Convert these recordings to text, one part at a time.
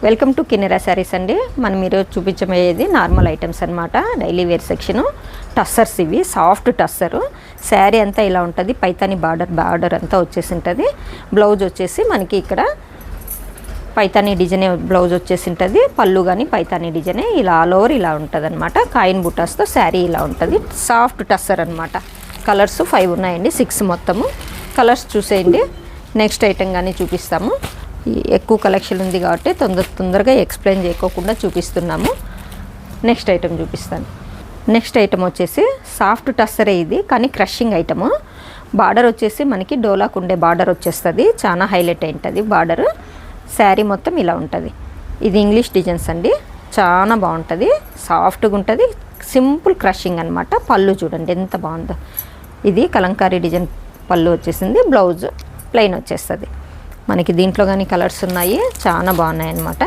Welcome to Kinnera saris అండి. మనం ఈరోజు చూపించబోయేది నార్మల్ ఐటమ్స్ అనమాట. Daily wear section. టస్సర్స్ ఇవి, సాఫ్ట్ టస్సరు. శారీ అంతా ఇలా ఉంటుంది. పైతాని బార్డర్ అంతా వచ్చేసి ఉంటుంది. బ్లౌజ్ వచ్చేసి మనకి ఇక్కడ పైతాని డిజైనే బ్లౌజ్ వచ్చేసి ఉంటుంది. పళ్ళు కానీ పైతాని డిజైనే ఇలా ఆల్ ఓవర్ ఇలా ఉంటుంది అనమాట. కాయిన్ బుటాస్తో శారీ ఇలా ఉంటుంది. సాఫ్ట్ టస్సర్ అనమాట. కలర్స్ 5 ఉన్నాయండి, 6 మొత్తము. కలర్స్ చూసేయండి. నెక్స్ట్ ఐటమ్ కానీ చూపిస్తాము. ఎక్కువ కలెక్షన్ ఉంది కాబట్టి తొందరగా ఎక్స్ప్లెయిన్ చేయకోకుండా చూపిస్తున్నాము. నెక్స్ట్ ఐటమ్ చూపిస్తాను. నెక్స్ట్ ఐటమ్ వచ్చేసి సాఫ్ట్ టస్సరే ఇది, కానీ క్రషింగ్ ఐటము. బార్డర్ వచ్చేసి మనకి డోలాకు ఉండే బార్డర్ వచ్చేస్తుంది. చాలా హైలైట్ అయింటుంది బార్డర్. శారీ మొత్తం ఇలా ఉంటుంది. ఇది ఇంగ్లీష్ డిజైన్స్ అండి. చాలా బాగుంటుంది, సాఫ్ట్గా ఉంటుంది. సింపుల్ క్రషింగ్ అనమాట. పళ్ళు చూడండి ఎంత బాగుందో. ఇది కలంకారీ డిజైన్ పళ్ళు వచ్చేసింది. బ్లౌజ్ ప్లెయిన్ వచ్చేస్తుంది మనకి. దీంట్లో కానీ కలర్స్ ఉన్నాయి, చాలా బాగున్నాయి అన్నమాట.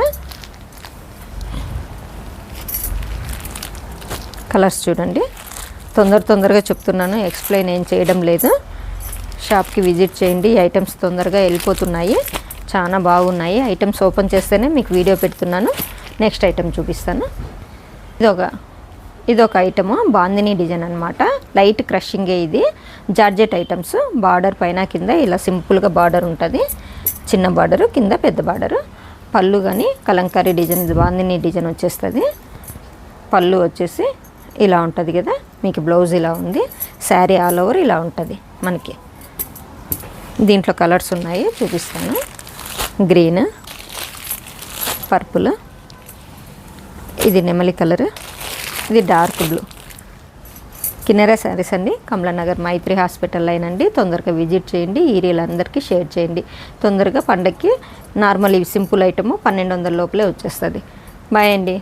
కలర్స్ చూడండి. తొందరగా చెప్తున్నాను, ఎక్స్ప్లెయిన్ ఏం చేయడం లేదు. షాప్కి విజిట్ చేయండి. ఐటమ్స్ తొందరగా వెళ్ళిపోతున్నాయి, చాలా బాగున్నాయి. ఐటమ్స్ ఓపెన్ చేస్తేనే మీకు వీడియో పెడుతున్నాను. నెక్స్ట్ ఐటమ్ చూపిస్తాను. ఇదొక ఐటము, బాందిని డిజైన్ అనమాట. లైట్ క్రషింగే ఇది. Georgette items. బార్డర్ పైన కింద ఇలా సింపుల్గా బార్డర్ ఉంటుంది. చిన్న బార్డరు, కింద పెద్ద బార్డరు. పళ్ళు కానీ కలంకారీ డిజైన్, బాందిని డిజైన్ వచ్చేస్తుంది. పళ్ళు వచ్చేసి ఇలా ఉంటుంది కదా. మీకు బ్లౌజ్ ఇలా ఉంది. శారీ ఆల్ ఓవర్ ఇలా ఉంటుంది మనకి. దీంట్లో కలర్స్ ఉన్నాయి, చూపిస్తాను. గ్రీన్, పర్పుల్, ఇది నెమలి కలర్, ఇది డార్క్ బ్లూ. కిన్నెరా శారీస్ అండి, కమలానగర్ మైత్రి హాస్పిటల్ లైన్ అండి. తొందరగా విజిట్ చేయండి. ఈ రీల్ అందరికీ షేర్ చేయండి. తొందరగా పండగకి నార్మల్ ఇవి సింపుల్ ఐటము 1200 లోపలే వచ్చేస్తుంది. బాయ్ అండి.